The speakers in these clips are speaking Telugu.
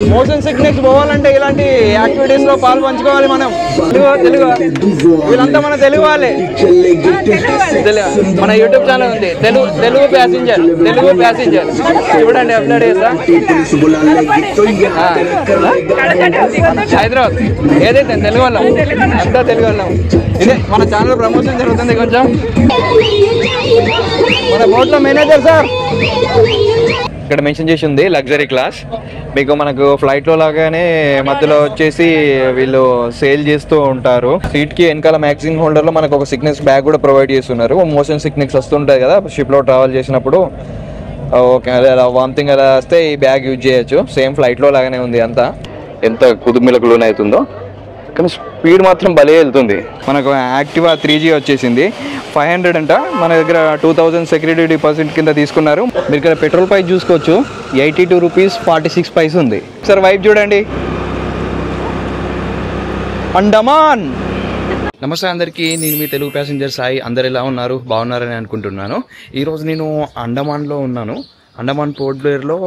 మోషన్ సిక్నెస్ పోవాలంటే ఇలాంటి యాక్టివిటీస్ లో పాలు పంచుకోవాలి మనం. తెలుగు వీళ్ళంతా మన తెలుగు వాళ్ళే. మన యూట్యూబ్ ఛానల్ ఉంది తెలుగు ప్యాసింజర్ చూడండి, అప్లోడ్ చేస్తా. హైదరాబాద్ ఏదైతే తెలుగు వాళ్ళం, అంతా తెలుగు వాళ్ళం. ఇదే మన ఛానల్ ప్రమోషన్ జరుగుతుంది. కొంచెం మన బోట్లో మేనేజర్ సార్ ఇక్కడ మెన్షన్ చేసి ఉంది లగ్జరీ క్లాస్. మీకు మనకు ఫ్లైట్లో లాగానే మధ్యలో వచ్చేసి వీళ్ళు సేల్ చేస్తూ ఉంటారు. సీట్ కి వెనకాల మ్యాగజైన్ హోల్డర్ లో మనకు ఒక సిక్నెస్ బ్యాగ్ కూడా ప్రొవైడ్ చేస్తున్నారు. మోషన్ సిక్నెస్ వస్తుంటుంది కదా షిప్ లో ట్రావెల్ చేసినప్పుడు, ఓకే అలా వామిటింగ్ అలా వస్తే ఈ బ్యాగ్ యూజ్ చేయొచ్చు. సేమ్ ఫ్లైట్ లో లాగానే ఉంది. అంతా ఎంత కుదుమిలకులోనే అవుతుందో, కానీ స్పీడ్ మాత్రం భలే వెళ్తుంది. మనకు యాక్టివా 3G వచ్చేసింది. 500 అంట. మన దగ్గర 2000 సెక్యూరిటీ డిపాజిట్ కింద తీసుకున్నారు. మీరు ఇక్కడ పెట్రోల్ ప్రైస్ చూసుకోవచ్చు, 82 రూపీస్ 46 పైస్ ఉంది. సార్ వైపు చూడండి, అండమాన్. నమస్తే అందరికీ, నేను మీ తెలుగు ప్యాసింజర్ సాయి. అందరు ఎలా ఉన్నారు? బాగున్నారని అనుకుంటున్నాను. ఈరోజు నేను అండమాన్లో ఉన్నాను. అండమాన్ పోర్ట్ బ్లేర్లో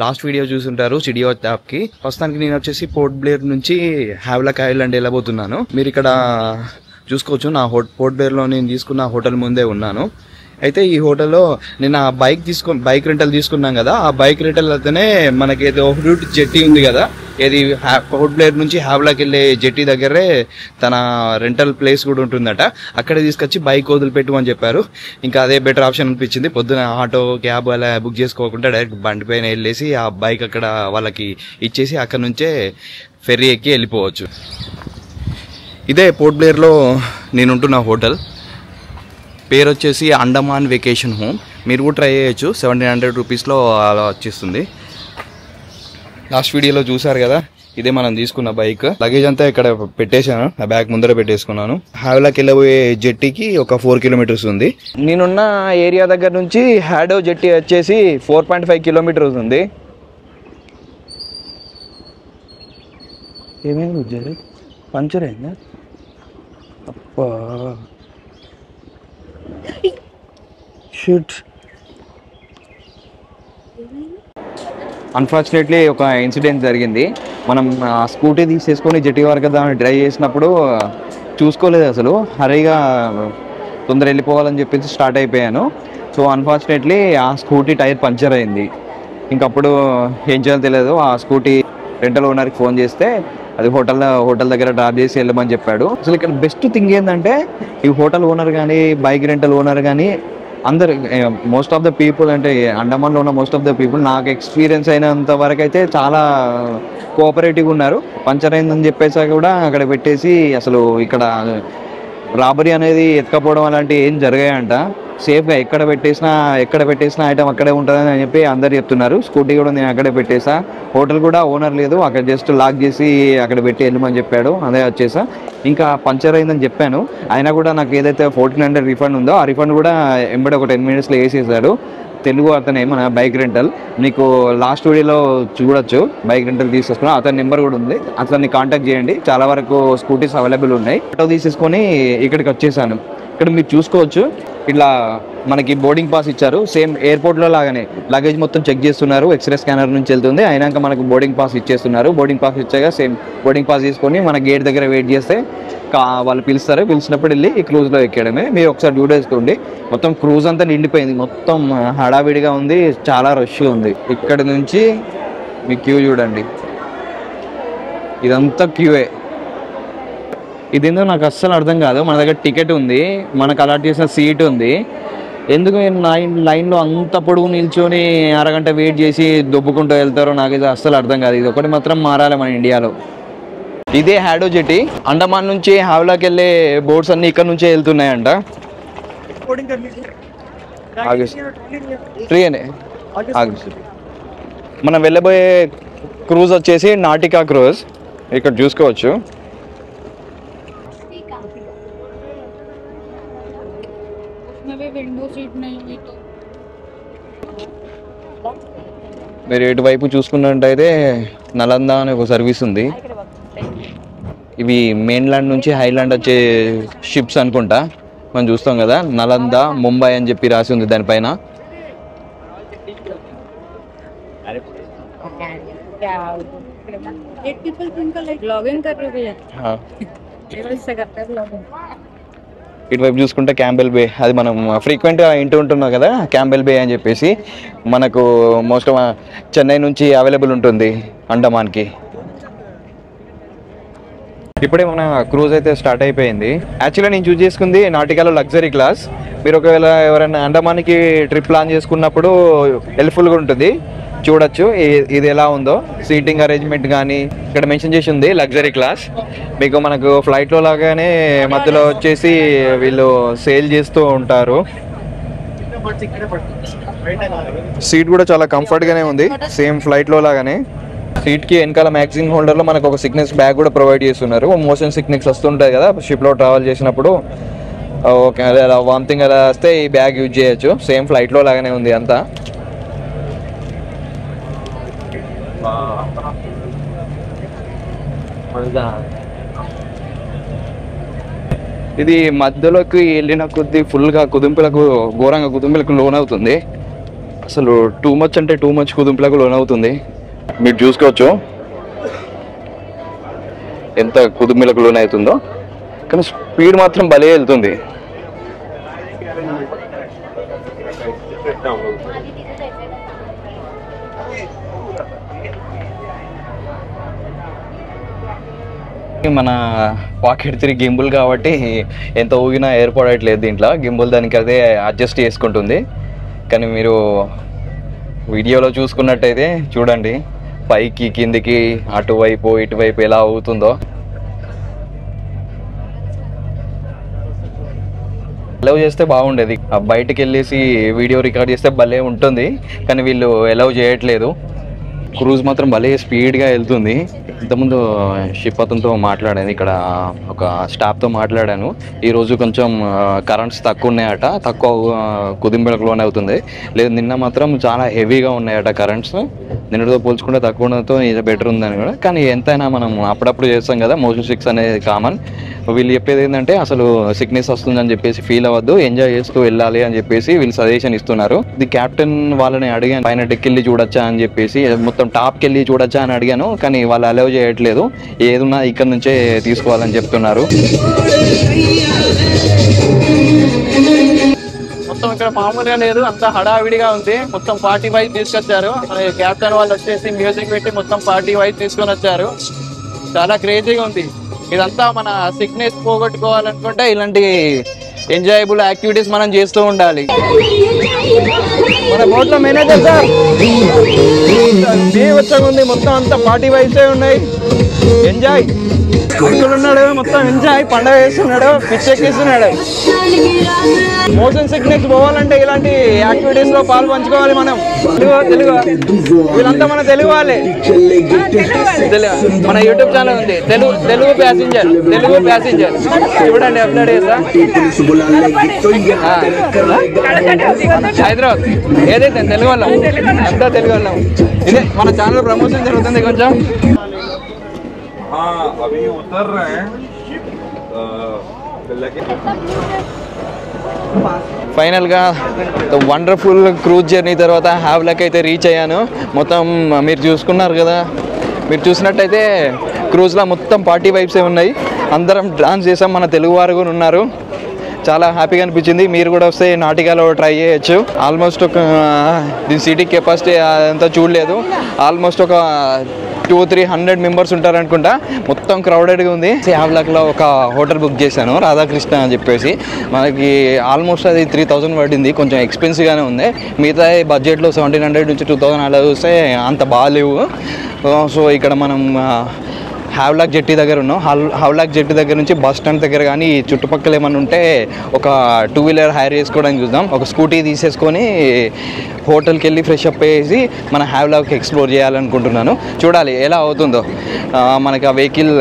లాస్ట్ వీడియో చూసుంటారు సిడియో యాప్కి. ప్రస్తుతానికి నేను వచ్చేసి పోర్ట్ బ్లేర్ నుంచి హ్యావ్లాక్ ఐలాండ్ వెళ్ళబోతున్నాను. మీరు ఇక్కడ చూసుకోవచ్చు, నా పోర్ట్ బ్లేర్లో నేను తీసుకున్న హోటల్ ముందే ఉన్నాను. అయితే ఈ హోటల్లో నేను బైక్ రెంటల్ తీసుకున్నాం కదా, ఆ బైక్ రెంటల్ అయితేనే మనకి ఏదో రూట్ జెట్టి ఉంది కదా, ఏది పోర్ట్ బ్లేర్ నుంచి హ్యావ్లాక్ వెళ్ళే జెట్టి దగ్గరే తన రెంటల్ ప్లేస్ కూడా ఉంటుందట. అక్కడే తీసుకొచ్చి బైక్ వదిలిపెట్టు అని చెప్పారు. ఇంకా అదే బెటర్ ఆప్షన్ అనిపించింది. పొద్దున ఆటో క్యాబ్ అలా బుక్ చేసుకోకుండా డైరెక్ట్ బండి పైన వెళ్ళేసి ఆ బైక్ అక్కడ వాళ్ళకి ఇచ్చేసి అక్కడ నుంచే ఫెర్రీ ఎక్కి వెళ్ళిపోవచ్చు. ఇదే పోర్ట్ బ్లేర్లో నేను ఉంటున్న హోటల్ పేరు వచ్చేసి అండమాన్ వెకేషన్ హోమ్. మీరు కూడా ట్రై చేయొచ్చు. 1700 రూపీస్లో అలా వచ్చేస్తుంది. లాస్ట్ వీడియోలో చూసారు కదా, ఇదే మనం తీసుకున్న బైక్. లగేజ్ అంతా ఇక్కడ పెట్టేశాను, ఆ బ్యాగ్ ముందర పెట్టేసుకున్నాను. హ్యావ్లాక్ వెళ్ళబోయే జెట్టీకి ఒక 4 కిలోమీటర్స్ ఉంది. నేనున్న ఏరియా దగ్గర నుంచి హ్యాడో జెట్టి వచ్చేసి 4.5 కిలోమీటర్స్ ఉంది. ఏమేమి పంచర్ అయిందా? అబ్బా షిట్. అన్ఫార్చునేట్లీ ఒక ఇన్సిడెంట్ జరిగింది. మనం స్కూటీ తీసేసుకొని జెట్టి వరకు దాన్ని డ్రైవ్ చేసినప్పుడు చూసుకోలేదు అసలు. హరీగా తొందర వెళ్ళిపోవాలని చెప్పేసి స్టార్ట్ అయిపోయాను. సో అన్ఫార్చునేట్లీ ఆ స్కూటీ టైర్ పంచర్ అయింది. ఇంకప్పుడు ఏం చేయాలో తెలియదు. ఆ స్కూటీ రెంటల్ ఓనర్కి ఫోన్ చేస్తే అది హోటల్ దగ్గర డ్రాప్ చేసి వెళ్ళమని చెప్పాడు. అసలు ఇక్కడ బెస్ట్ థింగ్ ఏంటంటే, ఈ హోటల్ ఓనర్ కానీ బైక్ రెంటల్ ఓనర్ కానీ అందరు మోస్ట్ ఆఫ్ ద పీపుల్, అంటే అండమాన్లో ఉన్న మోస్ట్ ఆఫ్ ద పీపుల్ నాకు ఎక్స్పీరియన్స్ అయినంత వరకు అయితే చాలా కోఆపరేటివ్గా ఉన్నారు. పంచర్ అయిందని చెప్పేసి కూడా అక్కడ పెట్టేసి అసలు ఇక్కడ రాబరీ అనేది ఎత్తుకపోవడం అలాంటివి ఏం జరిగాయంట. సేఫ్గా ఎక్కడ పెట్టేసినా ఐటమ్ అక్కడే ఉంటుందని అని చెప్పి అందరు చెప్తున్నారు. స్కూటీ కూడా నేను అక్కడే పెట్టేసా. హోటల్ కూడా ఓనర్ లేదు, అక్కడ జస్ట్ లాక్ చేసి అక్కడ పెట్టి వెళ్ళమని చెప్పాడు. అదే వచ్చేసా. ఇంకా పంచర్ అయిందని చెప్పాను, అయినా కూడా నాకు ఏదైతే 1400 రిఫండ్ ఉందో ఆ రిఫండ్ కూడా ఎంబడి ఒక 10 మినిట్స్లో వేసేసాడు. తెలుగు అతనే మన బైక్ రెంటల్. మీకు లాస్ట్ వీడియోలో చూడొచ్చు, బైక్ రెంటల్ తీసేసుకున్నా. అతని నెంబర్ కూడా ఉంది, అతన్ని కాంటాక్ట్ చేయండి. చాలా వరకు స్కూటీస్ అవైలబుల్ ఉన్నాయి. ఆటో తీసేసుకొని ఇక్కడికి వచ్చేసాను. ఇక్కడ మీరు చూసుకోవచ్చు, ఇట్లా మనకి బోర్డింగ్ పాస్ ఇచ్చారు. సేమ్ ఎయిర్పోర్ట్లో లాగానే లగేజ్ మొత్తం చెక్ చేస్తున్నారు. ఎక్స్రే స్కానర్ నుంచి వెళ్తుంది. అయినాక మనకు బోర్డింగ్ పాస్ ఇచ్చేస్తున్నారు. బోర్డింగ్ పాస్ ఇచ్చాక సేమ్ బోర్డింగ్ పాస్ తీసుకొని మన గేట్ దగ్గర వెయిట్ చేస్తే వాళ్ళు పిలుస్తారు. పిలిచినప్పుడు వెళ్ళి ఈ క్రూజ్లో ఎక్కడమే. మీరు ఒకసారి వీడియో వేసుకోండి. మొత్తం క్రూజ్ అంతా నిండిపోయింది, మొత్తం హడావిడిగా ఉంది, చాలా రష్గా ఉంది. ఇక్కడ నుంచి మీ క్యూ చూడండి, ఇదంతా క్యూఏ. ఇదేందో నాకు అస్సలు అర్థం కాదు. మన దగ్గర టికెట్ ఉంది, మనకు అలాట్ చేసిన సీట్ ఉంది, ఎందుకు లైన్లో అంత పొడుగు నిల్చొని అరగంట వెయిట్ చేసి దొబ్బుకుంటూ వెళ్తారో నాకు ఇది అస్సలు అర్థం కాదు. ఇది ఒకటి మాత్రం మారాలి మన ఇండియాలో. ఇదే హ్యాడో జెట్టి. అండమాన్ నుంచి హ్యావ్లాక్ వెళ్ళే బోట్స్ అన్ని ఇక్కడ నుంచే వెళ్తున్నాయంట. మనం వెళ్ళబోయే క్రూజ్ వచ్చేసి నాటికా క్రూజ్. ఇక్కడ చూసుకోవచ్చు. మీరు ఇటువైపు చూసుకున్నట్టయితే నలంద అనే ఒక సర్వీస్ ఉంది. ఇవి మెయిన్లాండ్ నుంచి హైలాండ్ వచ్చే షిప్స్ అనుకుంటా. మనం చూస్తాం కదా, నలంద ముంబై అని చెప్పి రాసి ఉంది దానిపైన. ఇటువైపు చూసుకుంటే క్యాంబెల్ బే, అది మనం ఫ్రీక్వెంట్గా ఇంటూ ఉంటున్నాం కదా క్యాంబెల్ బే అని చెప్పేసి. మనకు మోస్ట్ చెన్నై నుంచి అవైలబుల్ ఉంటుంది అండమాన్కి. ఇప్పుడే మన క్రూజ్ అయితే స్టార్ట్ అయిపోయింది. యాక్చువల్గా నేను చూస్ చేసుకుంది నాటికాలో లగ్జరీ క్లాస్. మీరు ఒకవేళ ఎవరైనా అండమాన్కి ట్రిప్ ప్లాన్ చేసుకున్నప్పుడు హెల్ప్ఫుల్గా ఉంటుంది, చూడొచ్చు ఇది ఎలా ఉందో. సీటింగ్ అరేంజ్మెంట్ కానీ ఇక్కడ మెన్షన్ చేసి ఉంది లగ్జరీ క్లాస్. మీకు మనకు ఫ్లైట్లో లాగానే మధ్యలో వచ్చేసి వీళ్ళు సేల్ చేస్తూ ఉంటారు. సీట్ కూడా చాలా కంఫర్ట్గానే ఉంది, సేమ్ ఫ్లైట్లో లాగానే. సీట్కి వెనకాల మ్యాగజైన్ హోల్డర్లో మనకు ఒక సిక్నెస్ బ్యాగ్ కూడా ప్రొవైడ్ చేస్తున్నారు. మోషన్ సిక్నెస్ వస్తుంటుంది కదా షిప్లో ట్రావెల్ చేసినప్పుడు, ఓకే అలా వామిటింగ్ అలా వస్తే ఈ బ్యాగ్ యూజ్ చేయొచ్చు. సేమ్ ఫ్లైట్లో లాగానే ఉంది అంతా. ఇది మధ్యలోకి వెళ్ళిన కొద్దీ ఫుల్గా కుదింపులకు, ఘోరంగా కుదింపులకు లోన్ అవుతుంది. అసలు టూ మచ్ అంటే టూ మచ్ కుదింపులకు లోన్ అవుతుంది. మీరు చూసుకోవచ్చు ఎంత కుదింపులకు లోన్ అవుతుందో, కానీ స్పీడ్ మాత్రం భలే వెళ్తుంది. మన పాకెట్ 3 గింబుల్ కాబట్టి ఎంత ఊగినా ఏర్పడట్లేదు దీంట్లో. గింబుల్ దానికి అదే అడ్జస్ట్ చేసుకుంటుంది. కానీ మీరు వీడియోలో చూసుకున్నట్టయితే చూడండి, పైకి కిందికి అటువైపు ఇటువైపు ఎలా అవుతుందో. అలౌ చేస్తే బాగుండేది, బయటకు వెళ్ళేసి వీడియో రికార్డ్ చేస్తే భలే ఉంటుంది, కానీ వీళ్ళు అలౌ చేయట్లేదు. క్రూజ్ మాత్రం భలే స్పీడ్గా వెళ్తుంది. ఇంతకుముందు షిప్ అతనితో మాట్లాడాను, ఇక్కడ ఒక స్టాఫ్తో మాట్లాడాను. ఈరోజు కొంచెం కరెంట్స్ తక్కువ ఉన్నాయట, తక్కువ కుదింపులకు లోన్ అవుతుంది. లేదు నిన్న మాత్రం చాలా హెవీగా ఉన్నాయట కరెంట్స్. నిన్నటితో పోల్చుకుంటే తక్కువ ఉండడంతో ఇది బెటర్ ఉందని కూడా. కానీ ఎంతైనా మనం అప్పుడప్పుడు చేస్తాం కదా, మోషన్ సిక్స్ అనేది కామన్. వీళ్ళు చెప్పేది ఏంటంటే అసలు సిక్నెస్ వస్తుందని చెప్పేసి ఫీల్ అవ్వద్దు, ఎంజాయ్ చేస్తూ వెళ్ళాలి అని చెప్పేసి వీళ్ళు సజెషన్ ఇస్తున్నారు. ఇది క్యాప్టెన్ వాళ్ళని అడిగాను, పైన డెక్ వెళ్ళి చూడొచ్చా అని చెప్పేసి, మొత్తం టాప్కి వెళ్ళి చూడొచ్చా అని అడిగాను. కానీ వాళ్ళు అలౌ చేయట్లేదు, ఏదున్నా ఇక్కడ నుంచే తీసుకోవాలని చెప్తున్నారు. మొత్తం ఇక్కడ మామూలుగా లేదు, అంతా హడావిడిగా ఉంది. మొత్తం పార్టీ వైజ్ తీసుకొచ్చారు. క్యాప్టెన్ వాళ్ళు వచ్చేసి మ్యూజిక్ పెట్టి మొత్తం పార్టీ వైజ్ తీసుకొని వచ్చారు. చాలా క్రేజీగా ఉంది. ఇదంతా మన సిక్నెస్ పోగొట్టుకోవాలనుకుంటే ఇలాంటి ఎంజాయబుల్ యాక్టివిటీస్ మనం చేస్తూ ఉండాలి. మన బోట్లో మేనేజర్ సార్ వచ్చాక ఉంది, మొత్తం అంతా పార్టీ వైజే ఉన్నాయి. ఎంజాయ్ ఉన్నాడు, మొత్తం ఎంజాయ్, పండగ వేస్తున్నాడు, పిచ్చెక్కిస్తున్నాడు. మోషన్ సిక్నెస్ పోవాలంటే ఇలాంటి యాక్టివిటీస్ లో పాలు పంచుకోవాలి మనం. తెలుగు వీళ్ళంతా మన తెలుగు వాళ్ళే. మన యూట్యూబ్ ఛానల్ ఉంది, తెలుగు ప్యాసింజర్ చూడండి, అప్లోడ్ చేస్తా. హైదరాబాద్ ఏదైతే తెలుగు వాళ్ళం, అంతా తెలుగు వాళ్ళం. ఇదే మన ఛానల్ ప్రమోషన్ జరుగుతుంది కొంచెం. अभी उतर रहे हैं ఫైనల్గా వండర్ఫుల్ క్రూజ్ జర్నీ తర్వాత హ్యావ్లాక్ అయితే రీచ్ అయ్యాను. మొత్తం మీరు చూసుకున్నారు కదా, మీరు చూసినట్టయితే క్రూజ్లో మొత్తం పార్టీ వైబ్సే ఉన్నాయి. అందరం డాన్స్ చేసాం, మన తెలుగు వారు కూడా ఉన్నారు. చాలా హ్యాపీగా అనిపించింది. మీరు కూడా వస్తే నాటికాలో ట్రై చేయొచ్చు. ఆల్మోస్ట్ ఒక దీని సీటింగ్ కెపాసిటీ అదంతా చూడలేదు, ఆల్మోస్ట్ ఒక 200-300 మెంబర్స్ ఉంటారు అనుకుంటా. మొత్తం క్రౌడెడ్గా ఉంది. హ్యావ్లాక్లో ఒక హోటల్ బుక్ చేశాను, రాధాకృష్ణ అని చెప్పేసి. మనకి ఆల్మోస్ట్ అది 3000 పడింది, కొంచెం ఎక్స్పెన్సివ్గానే ఉంది. మిగతా బడ్జెట్లో 1700 నుంచి 2000 అలా చూస్తే అంత బాగాలేవు. సో ఇక్కడ మనం హ్యావ్లాక్ జెట్టి దగ్గర ఉన్నాం. హ్యావ్లాక్ జెట్టి దగ్గర నుంచి బస్ స్టాండ్ దగ్గర కానీ చుట్టుపక్కల ఏమైనా ఉంటే ఒక 2 వీలర్ హైర్ చేసుకోవడానికి చూద్దాం. ఒక స్కూటీ తీసేసుకొని హోటల్కి వెళ్ళి ఫ్రెష్ అప్ అయ్యేసి మన హ్యావ్లాక్ ఎక్స్ప్లోర్ చేయాలనుకుంటున్నాను. చూడాలి ఎలా అవుతుందో, మనకి ఆ వెహికల్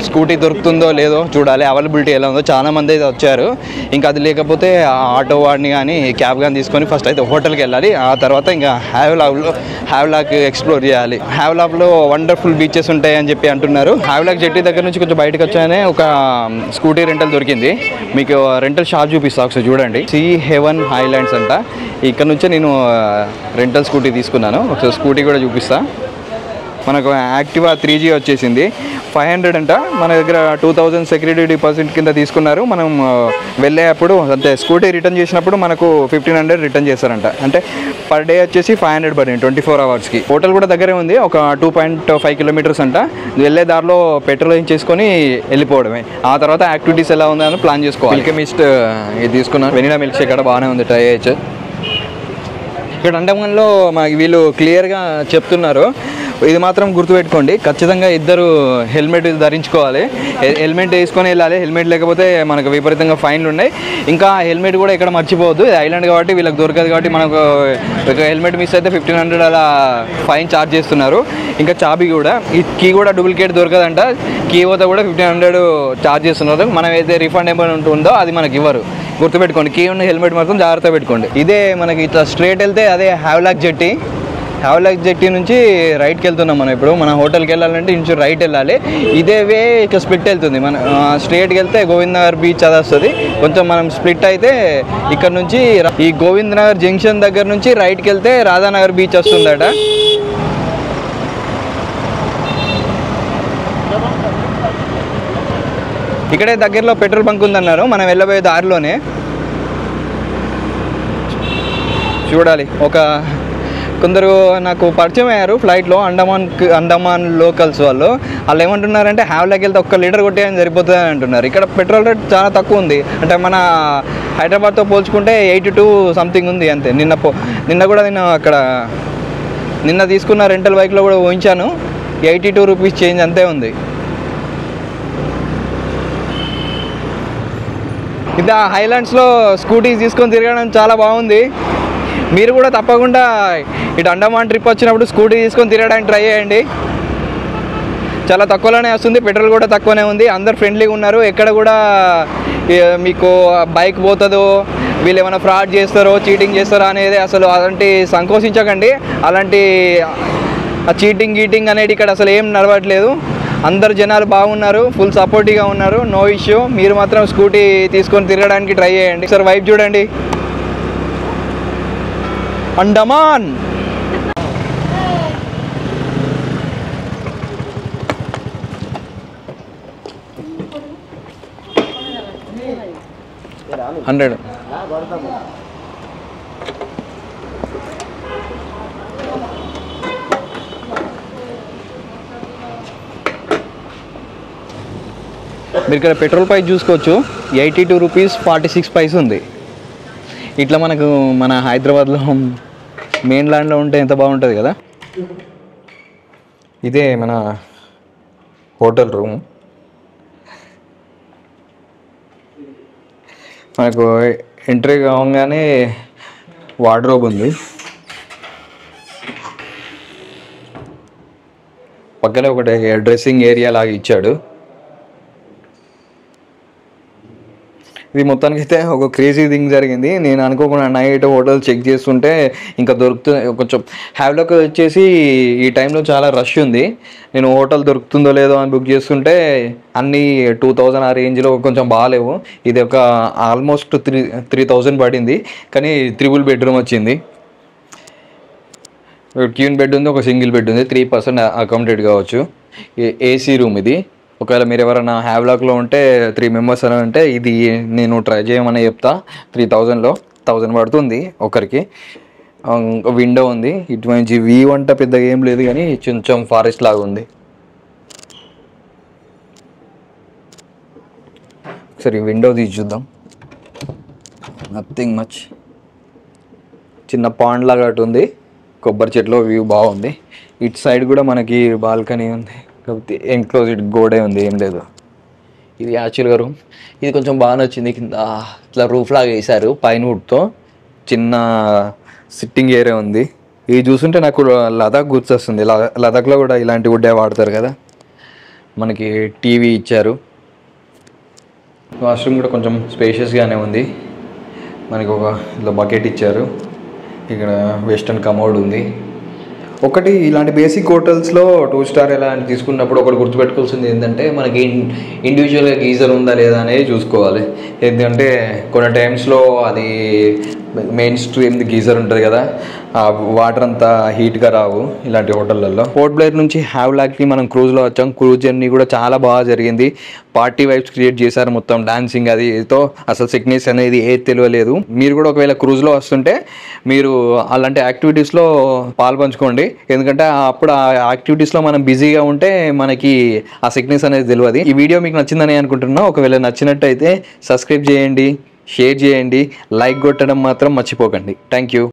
స్కూటీ దొరుకుతుందో లేదో చూడాలి, అవైలబిలిటీ ఎలా ఉందో. చాలామంది అయితే వచ్చారు, ఇంకా అది లేకపోతే ఆటో వాడిని కానీ క్యాబ్ కానీ తీసుకొని ఫస్ట్ అయితే హోటల్కి వెళ్ళాలి. ఆ తర్వాత ఇంకా హ్యావ్లాక్ ఎక్స్ప్లోర్ చేయాలి. హ్యావ్లాక్లో వండర్ఫుల్ బీచెస్ ఉంటాయి అని చెప్పి అంటున్నారు. హ్యావ్లాక్ జెట్టి దగ్గర నుంచి కొంచెం బయటకు వచ్చానే ఒక స్కూటీ రెంటల్ దొరికింది. మీకు రెంటల్ షాప్ చూపిస్తా ఒకసారి చూడండి. సీ హెవెన్ హైలాండ్స్ అంట. ఇక్కడ నుంచే నేను రెంటల్ స్కూటీ తీసుకున్నాను. ఒకసారి స్కూటీ కూడా చూపిస్తా. మనకు యాక్టివా 3G వచ్చేసింది. 500 అంట. మన దగ్గర 2000 సెక్యూరిటీ డిపాజిట్ కింద తీసుకున్నారు. మనం వెళ్ళేటప్పుడు అంతే స్కూటీ రిటర్న్ చేసినప్పుడు మనకు 1500 రిటర్న్ చేస్తారంట. అంటే పర్ డే వచ్చేసి 500 పడింది 24 అవర్స్కి. హోటల్ కూడా దగ్గరే ఉంది, ఒక 2.5 కిలోమీటర్స్ అంట. వెళ్ళే దారిలో పెట్రోల్ చేసుకొని వెళ్ళిపోవడమే. ఆ తర్వాత యాక్టివిటీస్ ఎలా ఉందని ప్లాన్ చేసుకోవాలి. మిల్క్ మిస్ట్ ఇది తీసుకున్నాను, వెనిలా మిల్క్ షేక్ కూడా బాగానే ఉంది, ట్రై చేయొచ్చు. ఇక్కడ అండమాన్లో మాకు వీళ్ళు క్లియర్గా చెప్తున్నారు, ఇది మాత్రం గుర్తుపెట్టుకోండి, ఖచ్చితంగా ఇద్దరు హెల్మెట్ ధరించుకోవాలి. హెల్మెట్ వేసుకొని వెళ్ళాలి. హెల్మెట్ లేకపోతే మనకు విపరీతంగా ఫైన్లు ఉన్నాయి. ఇంకా హెల్మెట్ కూడా ఇక్కడ మర్చిపోవద్దు, ఇది ఐలాండ్ కాబట్టి వీళ్ళకి దొరకదు కాబట్టి మనకు ఒక హెల్మెట్ మిస్ అయితే 1500 అలా ఫైన్ ఛార్జ్ చేస్తున్నారు. ఇంకా చాబీ కూడా, ఈ కీ కూడా డూప్లికేట్ దొరకదంట. కీ పోతే కూడా 1500 ఛార్జ్ చేస్తున్నారు. మనం ఏదైతే రిఫండ్ ఏమైనా ఉంటుందో అది మనకి ఇవ్వరు, గుర్తుపెట్టుకోండి. కీ ఉన్న హెల్మెట్ మాత్రం జాగ్రత్త పెట్టుకోండి. ఇదే మనకి ఇట్లా స్ట్రేట్ వెళ్తే అదే హ్యావ్లాక్ జెట్టి నుంచి రైట్కి వెళ్తున్నాం మనం. ఇప్పుడు మన హోటల్కి వెళ్ళాలంటే ఇంచు రైట్ వెళ్ళాలి. ఇదే వే ఇక స్ప్లిట్ వెళ్తుంది. మన స్ట్రేట్కి వెళ్తే గోవిందనగర్ బీచ్ అది వస్తుంది. కొంచెం మనం స్ప్లిట్ అయితే ఇక్కడ నుంచి ఈ గోవిందనగర్ జంక్షన్ దగ్గర నుంచి రైట్కి వెళ్తే రాధానగర్ బీచ్ వస్తుందట. ఇక్కడే దగ్గరలో పెట్రోల్ బంక్ ఉందన్నారు, మనం వెళ్ళబోయే దారిలోనే. చూడాలి, కొందరు నాకు పరిచయం అయ్యారు ఫ్లైట్లో, అండమాన్ లోకల్స్ వాళ్ళు ఏమంటున్నారంటే హ్యావ్లాక్ వెళ్తే 1 లీటర్ కొట్టేయని సరిపోతుంది అని అంటున్నారు. ఇక్కడ పెట్రోల్ రేట్ చాలా తక్కువ ఉంది, అంటే మన హైదరాబాద్తో పోల్చుకుంటే 82 సంథింగ్ ఉంది అంతే. నిన్న కూడా నిన్న తీసుకున్న రెంటల్ బైక్లో కూడా ఊహించాను, 82 రూపీస్ చేంజ్ అంతే ఉంది. ఇది హైలాండ్స్లో స్కూటీస్ తీసుకొని తిరగడం చాలా బాగుంది. మీరు కూడా తప్పకుండా ఇటు అండమాన్ ట్రిప్ వచ్చినప్పుడు స్కూటీ తీసుకొని తిరగడానికి ట్రై చేయండి. చాలా తక్కువలోనే వస్తుంది, పెట్రోల్ కూడా తక్కువనే ఉంది, అందరు ఫ్రెండ్లీగా ఉన్నారు. ఎక్కడ కూడా మీకు బైక్ పోతుందో, వీళ్ళు ఏమైనా ఫ్రాడ్ చేస్తారో చీటింగ్ చేస్తారో అనేది అసలు అలాంటి సంకోచించకండి. అలాంటి చీటింగ్ అనేది ఇక్కడ అసలు ఏం నడవట్లేదు. అందరు జనాలు బాగున్నారు, ఫుల్ సపోర్టివ్గా ఉన్నారు, నో ఇష్యూ. మీరు మాత్రం స్కూటీ తీసుకొని తిరగడానికి ట్రై చేయండి. సార్ వైపు చూడండి, అండమాన్. హండ్రెడ్ మీరు ఇక్కడ పెట్రోల్ ప్రైస్ చూసుకోవచ్చు, 82 రూపీస్ 46 పైస్ ఉంది. ఇట్లా మనకు మన హైదరాబాద్లో మెయిన్ ల్యాండ్లో ఉంటే ఎంత బాగుంటుంది కదా. ఇదే మన హోటల్ రూమ్. మనకు ఎంట్రీ కావగానే వార్డ్రోబ్ ఉంది, పక్కనే ఒకటి డ్రెస్సింగ్ ఏరియా లాగా ఇచ్చాడు. ఇది మొత్తానికి అయితే ఒక క్రేజీ థింగ్ జరిగింది. నేను అనుకోకుండా నైట్ హోటల్ చెక్ చేస్తుంటే ఇంకా దొరుకుతుంది. కొంచెం హ్యావ్లాక్ వచ్చేసి ఈ టైంలో చాలా రష్ ఉంది. నేను హోటల్ దొరుకుతుందో లేదో అని బుక్ చేస్తుంటే అన్నీ 2000 ఆ రేంజ్లో కొంచెం బాగాలేవు. ఇది ఒక ఆల్మోస్ట్ 3000 పడింది, కానీ 3 బెడ్రూమ్ వచ్చింది. క్వీన్ బెడ్ ఉంది, ఒక సింగిల్ బెడ్ ఉంది, 3% అకామిడేట్ కావచ్చు. ఏసీ రూమ్ ఇది. ఒకవేళ మీరు ఎవరైనా హ్యావ్లాక్లో ఉంటే 3 మెంబర్స్ అని అంటే ఇది నేను ట్రై చేయమని చెప్తా. 3000లో 1000 పడుతుంది ఒకరికి. విండో ఉంది, ఇటువంటి వ్యూ అంటే పెద్దగా ఏం లేదు, కానీ కొంచెం ఫారెస్ట్ లాగా ఉంది. ఒకసారి విండో తీసి చూద్దాం. నథింగ్ మచ్, చిన్న పాండ్ లాగా అటు ఉంది, కొబ్బరి చెట్లు, వ్యూ బాగుంది. ఇటు సైడ్ కూడా మనకి బాల్కనీ ఉంది, కాకపోతే ఎన్క్లోజ్డ్ గోడే ఉంది, ఏం లేదు. ఇది యాక్చువల్గా రూమ్. ఇది కొంచెం బాగా నచ్చింది. కింద ఇట్లా రూఫ్ లాగా వేశారు పైన వుడ్తో, చిన్న సిట్టింగ్ ఏరియా ఉంది. ఇది చూస్తుంటే నాకు లదాఖ్ గుర్తొస్తుంది. లదాఖ్లో కూడా ఇలాంటి వుడ్డే వాడతారు కదా. మనకి టీవీ ఇచ్చారు. వాష్రూమ్ కూడా కొంచెం స్పేషియస్గానే ఉంది. మనకి ఒక ఇట్లా బకెట్ ఇచ్చారు. ఇక్కడ వెస్టర్న్ కమోడ్ ఉంది. ఒకటి ఇలాంటి బేసిక్ హోటల్స్లో 2 స్టార్ ఎలా తీసుకున్నప్పుడు ఒకటి గుర్తుపెట్టుకోవాల్సింది ఏంటంటే మనకి ఇండివిజువల్గా గీజర్ ఉందా లేదా అనేది చూసుకోవాలి. ఎందుకంటే కొన్ని టైమ్స్లో అది మెయిన్ స్ట్రీమ్ గీజర్ ఉంటుంది కదా, ఆ వాటర్ అంతా హీట్గా రావు ఇలాంటి హోటళ్ళల్లో. పోర్ట్ బ్లెయిర్ నుంచి హ్యావ్లాక్కి మనం క్రూజ్లో వచ్చాం. క్రూజ్ జర్నీ కూడా చాలా బాగా జరిగింది. పార్టీ వైబ్స్ క్రియేట్ చేశారు, మొత్తం డాన్సింగ్ అది ఏదో, అసలు సిక్నెస్ అనేది ఏది తెలియలేదు. మీరు కూడా ఒకవేళ క్రూజ్లో వస్తుంటే మీరు అలాంటి యాక్టివిటీస్లో పాల్పంచుకోండి, ఎందుకంటే అప్పుడు ఆ యాక్టివిటీస్లో మనం బిజీగా ఉంటే మనకి ఆ సిక్నెస్ అనేది తెలియదు. ఈ వీడియో మీకు నచ్చిందని అనుకుంటున్నా. ఒకవేళ నచ్చినట్టయితే సబ్స్క్రైబ్ చేయండి, షేర్ చేయండి, లైక్ కొట్టడం మాత్రం మర్చిపోకండి. Thank you.